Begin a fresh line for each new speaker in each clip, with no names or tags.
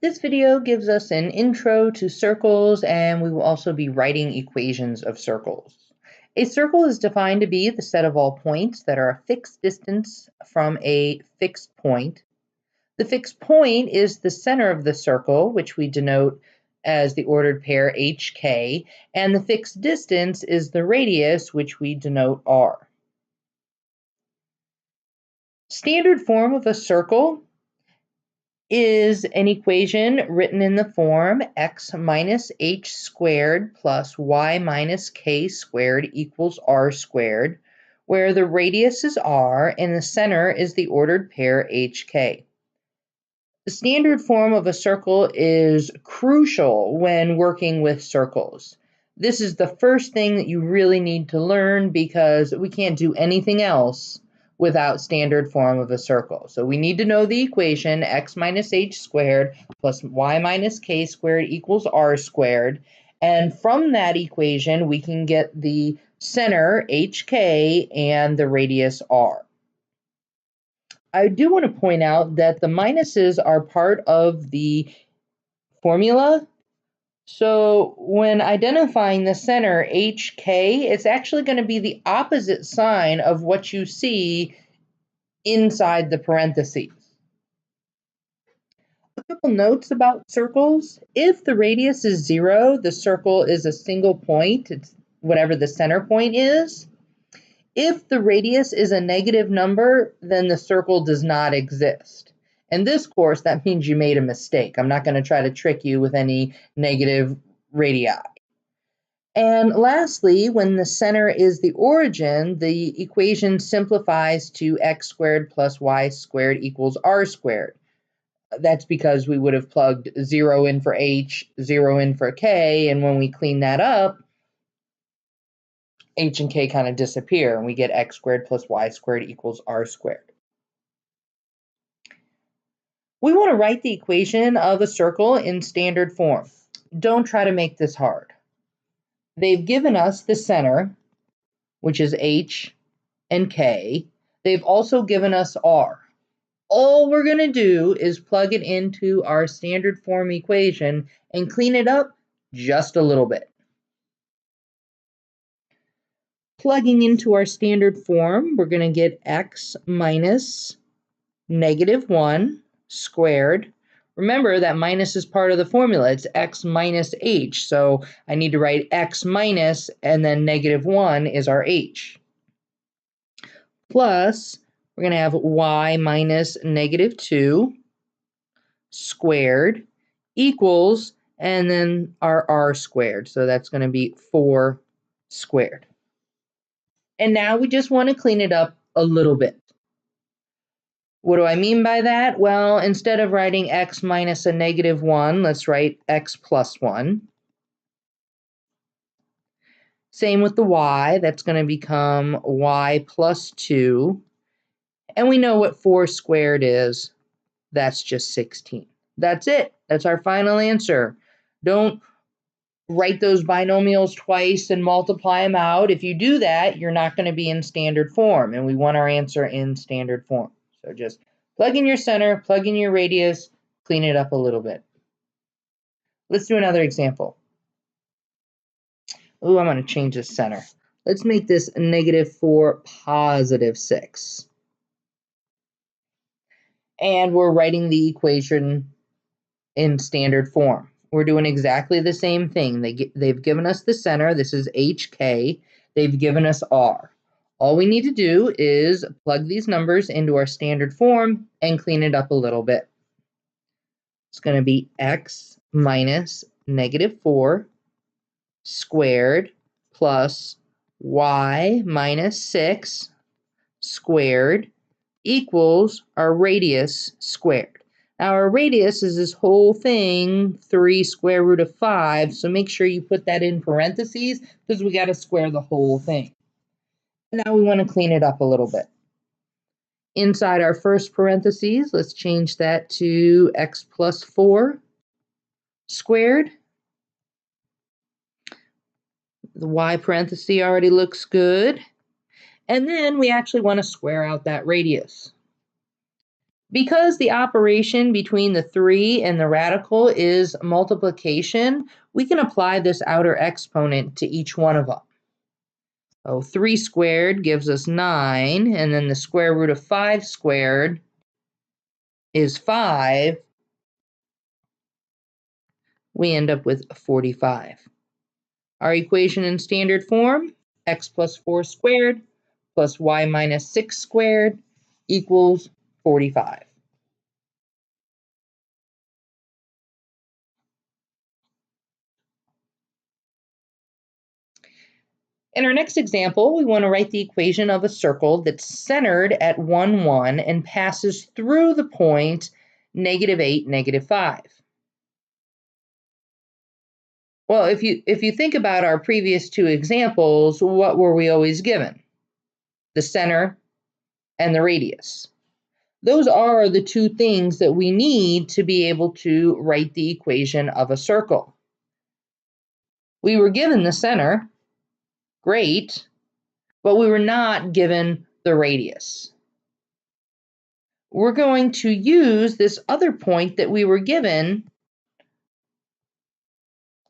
This video gives us an intro to circles, and we will also be writing equations of circles. A circle is defined to be the set of all points that are a fixed distance from a fixed point. The fixed point is the center of the circle, which we denote as the ordered pair HK, and the fixed distance is the radius, which we denote R. Standard form of a circle is an equation written in the form x minus h squared plus y minus k squared equals r squared, where the radius is r and the center is the ordered pair hk. The standard form of a circle is crucial when working with circles. This is the first thing that you really need to learn because we can't do anything else without standard form of a circle. So we need to know the equation x minus h squared plus y minus k squared equals r squared. And from that equation, we can get the center hk and the radius r. I do want to point out that the minuses are part of the formula. So when identifying the center HK, it's actually going to be the opposite sign of what you see inside the parentheses. A couple notes about circles. If the radius is 0, the circle is a single point. It's whatever the center point is. If the radius is a negative number, then the circle does not exist. In this course, that means you made a mistake. I'm not going to try to trick you with any negative radii. And lastly, when the center is the origin, the equation simplifies to x squared plus y squared equals r squared. That's because we would have plugged 0 in for h, 0 in for k, and when we clean that up, h and k kind of disappear, and we get x squared plus y squared equals r squared. We want to write the equation of a circle in standard form. Don't try to make this hard. They've given us the center, which is h and k. They've also given us r. All we're going to do is plug it into our standard form equation and clean it up just a little bit. Plugging into our standard form, we're going to get x minus negative 1 squared. Remember that minus is part of the formula. It's x minus h. So I need to write x minus and then negative 1 is our h. Plus, we're going to have y minus negative 2 squared equals, and then our r squared. So that's going to be 4 squared. And now we just want to clean it up a little bit. What do I mean by that? Well, instead of writing x minus a negative 1, let's write x plus 1. Same with the y. That's going to become y plus 2. And we know what 4 squared is. That's just 16. That's it. That's our final answer. Don't write those binomials twice and multiply them out. If you do that, you're not going to be in standard form, and we want our answer in standard form. So just plug in your center, plug in your radius, clean it up a little bit. Let's do another example. Oh, I'm going to change the center. Let's make this negative 4, positive 6. And we're writing the equation in standard form. We're doing exactly the same thing. They've given us the center. This is HK. They've given us R. All we need to do is plug these numbers into our standard form and clean it up a little bit. It's going to be x minus negative 4 squared plus y minus 6 squared equals our radius squared. Now our radius is this whole thing, 3 square root of 5, so make sure you put that in parentheses because we got to square the whole thing. Now we want to clean it up a little bit. Inside our first parentheses, let's change that to x plus 4 squared. The y parenthesis already looks good. And then we actually want to square out that radius. Because the operation between the 3 and the radical is multiplication, we can apply this outer exponent to each one of them. So 3 squared gives us 9, and then the square root of 5 squared is 5. We end up with 45. Our equation in standard form, x plus 4 squared plus y minus 6 squared equals 45. In our next example, we want to write the equation of a circle that's centered at 1, 1 and passes through the point -8, -5. Well, if you think about our previous two examples, what were we always given? The center and the radius. Those are the two things that we need to be able to write the equation of a circle. We were given the center, great, but we were not given the radius. We're going to use this other point that we were given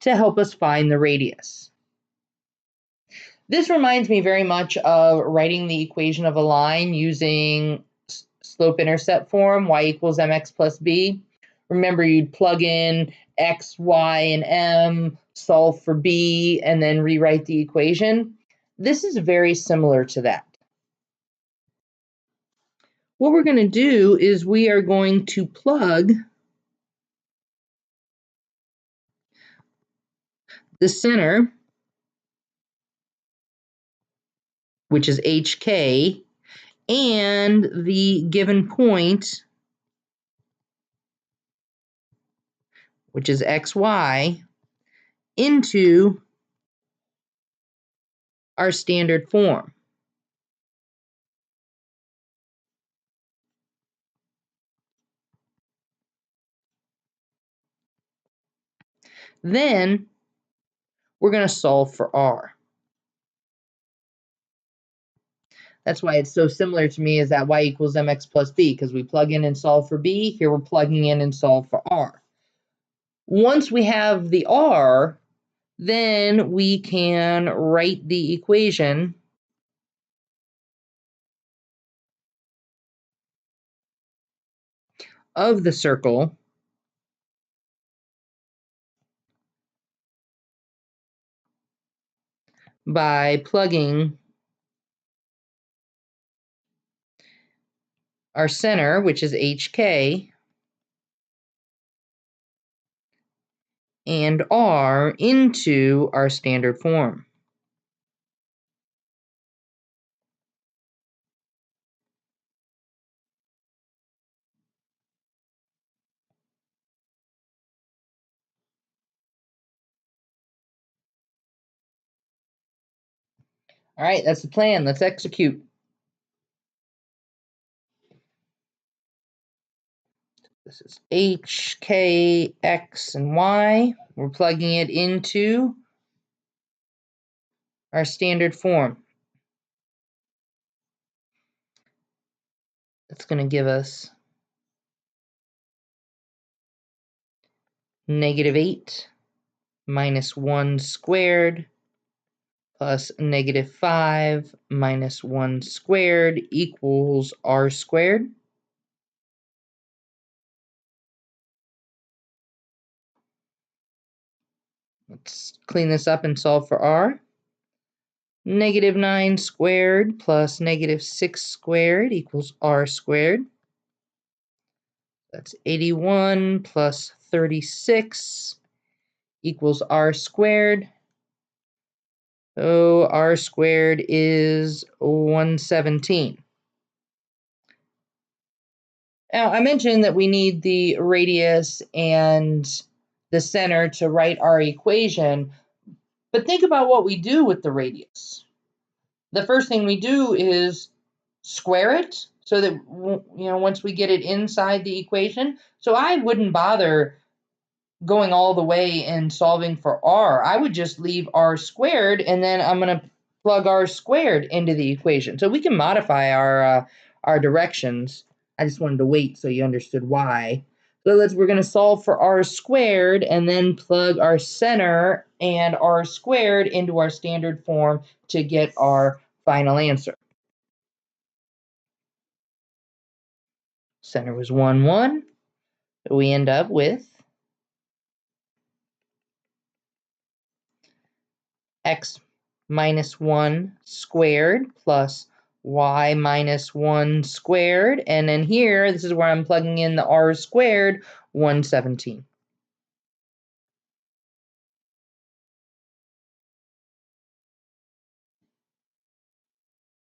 to help us find the radius. This reminds me very much of writing the equation of a line using slope-intercept form, y equals mx plus b. Remember, you'd plug in x, y, and m, solve for b, and then rewrite the equation. This is very similar to that. What we're going to do is we are going to plug the center, which is HK, and the given point, which is XY, into our standard form. Then we're going to solve for R. That's why it's so similar to me as that y equals mx plus b, because we plug in and solve for b. Here we're plugging in and solve for R. Once we have the R, then we can write the equation of the circle by plugging our center, which is HK, and R into our standard form. All right, that's the plan. Let's execute. This is H, K, X, and Y. We're plugging it into our standard form. That's going to give us -8 minus 1 squared plus -5 minus 1 squared equals R squared. Let's clean this up and solve for R. -9 squared plus -6 squared equals R squared. That's 81 plus 36 equals R squared. So R squared is 117. Now, I mentioned that we need the radius and the center to write our equation, but think about what we do with the radius. The first thing we do is square it so that, once we get it inside the equation. So I wouldn't bother going all the way and solving for R. I would just leave R squared, and then I'm going to plug R squared into the equation. So we can modify our directions I just wanted to wait so you understood why. So we're going to solve for r squared and then plug our center and r squared into our standard form to get our final answer. Center was 1, 1. So we end up with x minus 1 squared plus y minus 1 squared. And then here, this is where I'm plugging in the r squared, 117.